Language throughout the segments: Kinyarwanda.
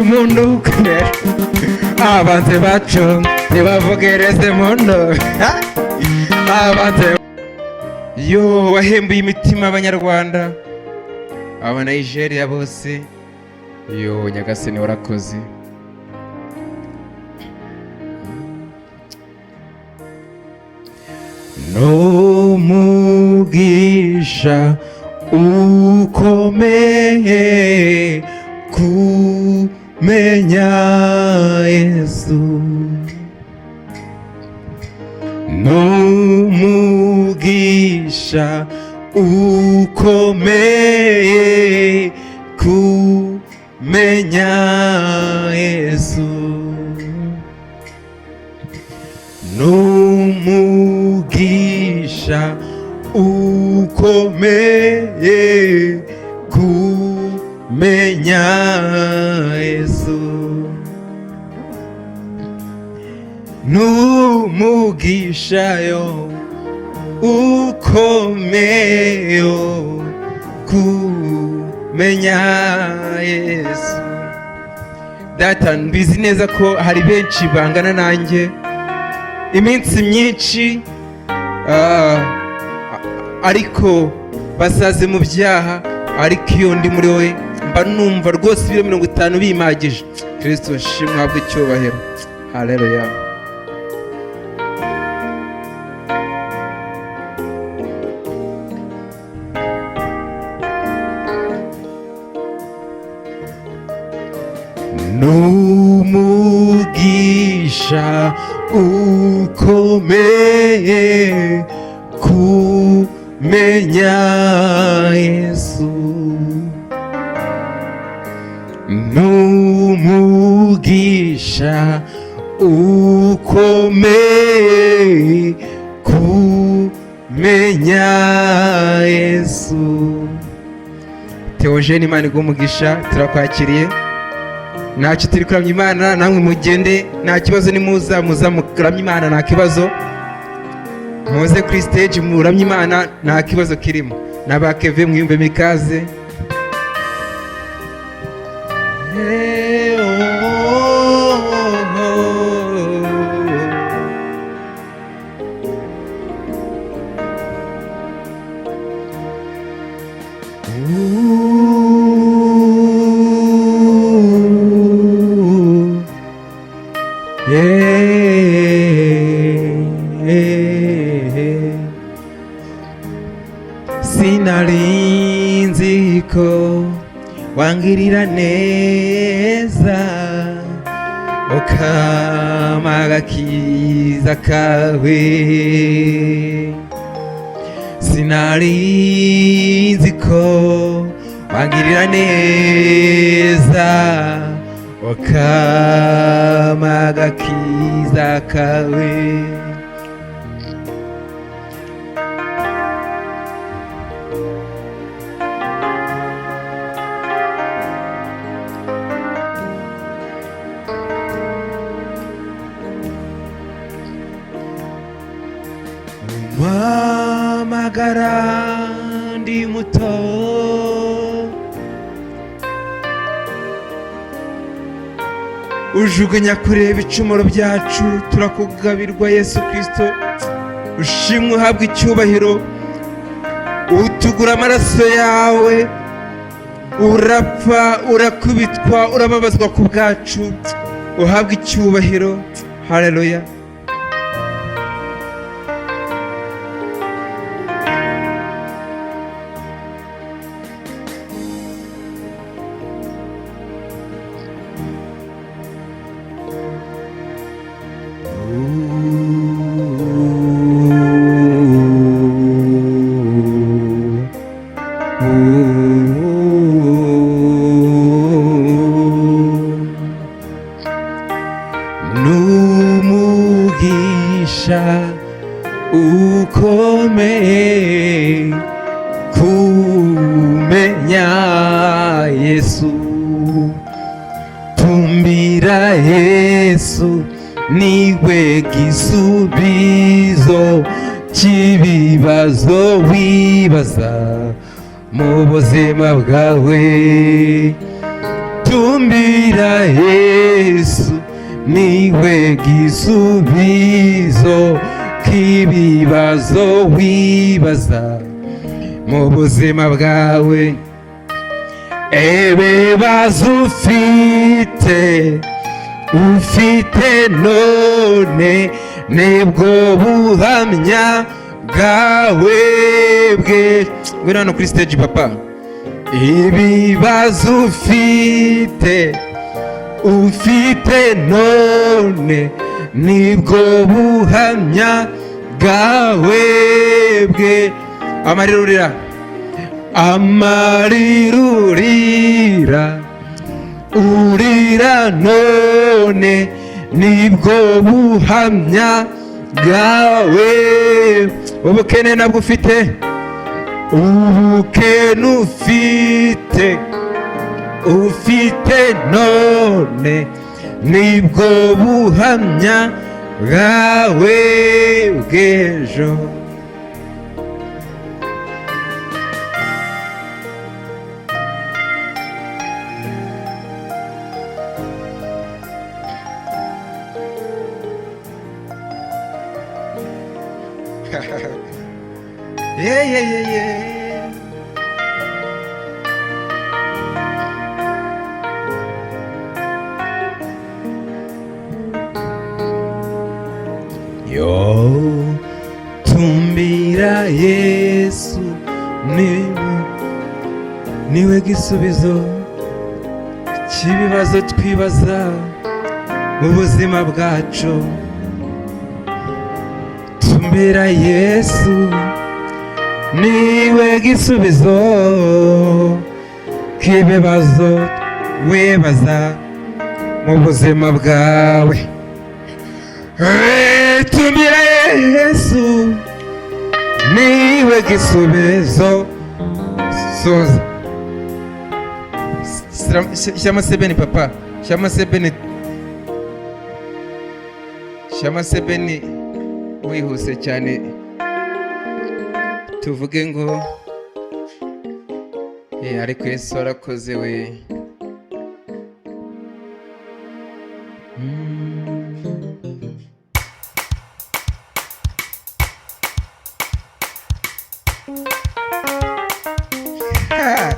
impundu abanze bacu nibavugereze impundu abanze yo wahembuye imitima abanyarwanda aba Nigeria bose yo Nyagasani warakoze no mugisha ukomeye kumenya Yesu no mugisha ukomeye kumenya Yesu n'umugisha ukomeye kumenya Yesu n'umugisha yo ukomeye kumenya Yesu. Data mbizi neza ko hari benshi bangana nanjye iminsi myinshi ariko basaze mu byaha, ariko iyo ndi muri we mba numva rwose ibiro 50 bimagije. Kristo shimwe habwe icyubahiro. Haleluya. N'umugisha ukomeye kumenya Yesu n'umugisha ukomeye kumenya Yesu. Theogene Imana igumugisha turakwakiriye. Ntacyo turi kuramya Imana, namwe mugende nta kibazo, ni muza mukuramya Imana nta kibazo, muze kuri stage muramya Imana nta kibazo kirimo. Nabakeve mwiyumve mikaze. Sinarinzi ko wangirira neza ukama agakiza kawe, sinarinzi ko wangirira neza ukama agakiza kawe. Mpamagara ndi muto, ujugunya kure ibicumuro byacu, turakugabirwa Yesu Kristo. Ushimwe uhabwe icyubahiro, utugura amaraso yawe, urapfa urakubitwa urababazwa ku bwacu, uhabwe icyubahiro. Haleluya. N'umugisha ukomeye kumenya Yesu, tumbira Yesu niwe gisubizo cy'ibibazo wibaza mu buzima bwawe. tumbira Yesu niwe gisubizo k'ibibazo wibaza mu buzima bwawe. Ibibazo ufite none nibwo buhamya bwawe bwe. Ngwino hano kuri stage papa. Ibibazo ufite none nibwo buhamya bwawe bwe. Amarira urira none nibwo buhamya bwawe. Ubukene nabwo ufite, ubukene ufite none nibwo buhamya bwawe bw'ejo. Yeah. Yo tumbira Yesu niwe gisubizo cy'ibibazo twibaza mu buzima bwacu. Tumbira Yesu niwe gisubizo k'ibibazo wibaza mu buzima bwawe. Tumbira Yesu niwe gisubizo. Soza shyama sebeni papa, shyama sebeni wihuse cyane, tuvuge ngo ariko Yesu arakoze we. Yeah.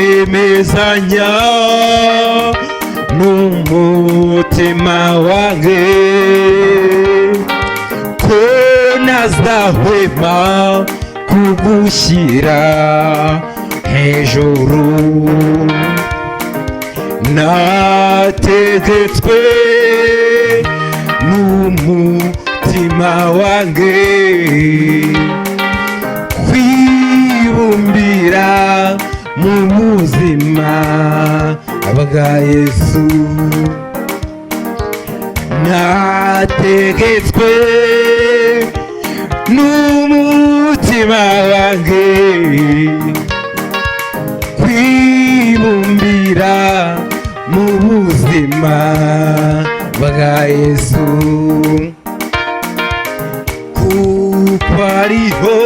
Nemezanya n'umutima wanjye ko ntazahwema kugushyira hejuru. Nategetswe n'umutima wanjye kwibumbira mu buzima bwa Yesu. Nategetswe n'umutima wanjye kwibumbira mu buzima bwa Yesu, kuko ariho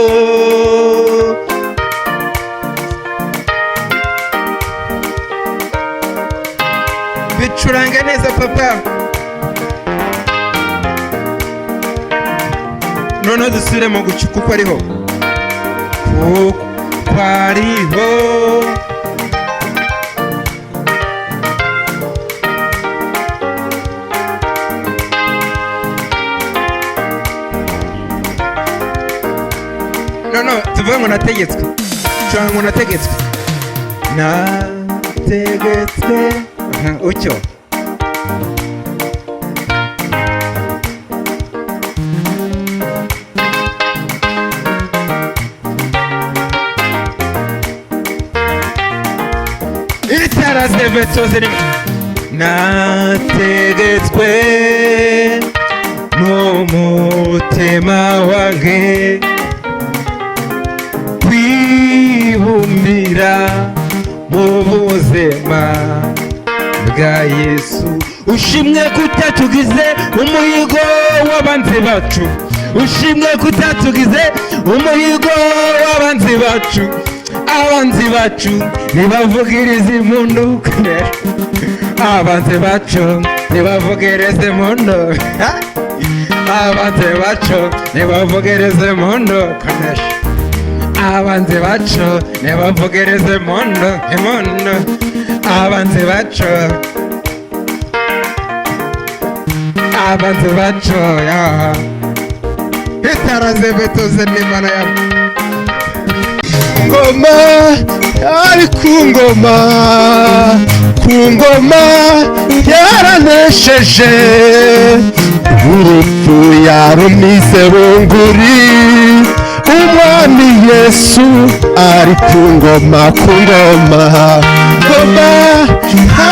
bicuranga neza papa. Noneho dusubire mu guca kuko ariho, kuko ariho tuvuge ngo nategetswe, cyangwa ngo nategetswe ucyo. nategetswe n'umutima wanjye kwibumbira mu buzima bwa Yesu. Ushimwe kutatugize umuhigo w'abanzi bacu, ushimwe kutatugize umuhigo w'abanzi bacu. Abanzi bacu nibavugirize impundu, abanzi bacu nibavugirize impundu, abanzi bacu nibavugirize impundu, abanzi bacu nibavugirize impundu, abanzi bacu, abanzi bacu itaraze betoze n'Imana yawe. Ngoma ari ku ngoma, ku ngoma yaranesheje, urupfu yarumize bunguri. Umwami Yesu ari ku ngoma, ku ngoma, ngoma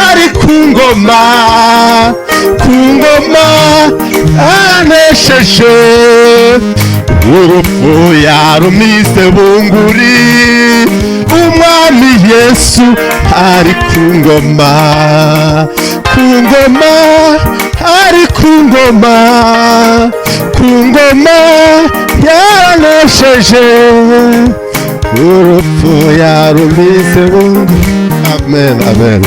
ari ku ngoma, ku ngoma yaranesheje, urupfu yarumize bunguri. Umwami Yesu ari ku ngoma, ku ngoma ari ku ngoma, ku ngoma yaranesheje, urupfu yarumize bunguri. Amen, amen.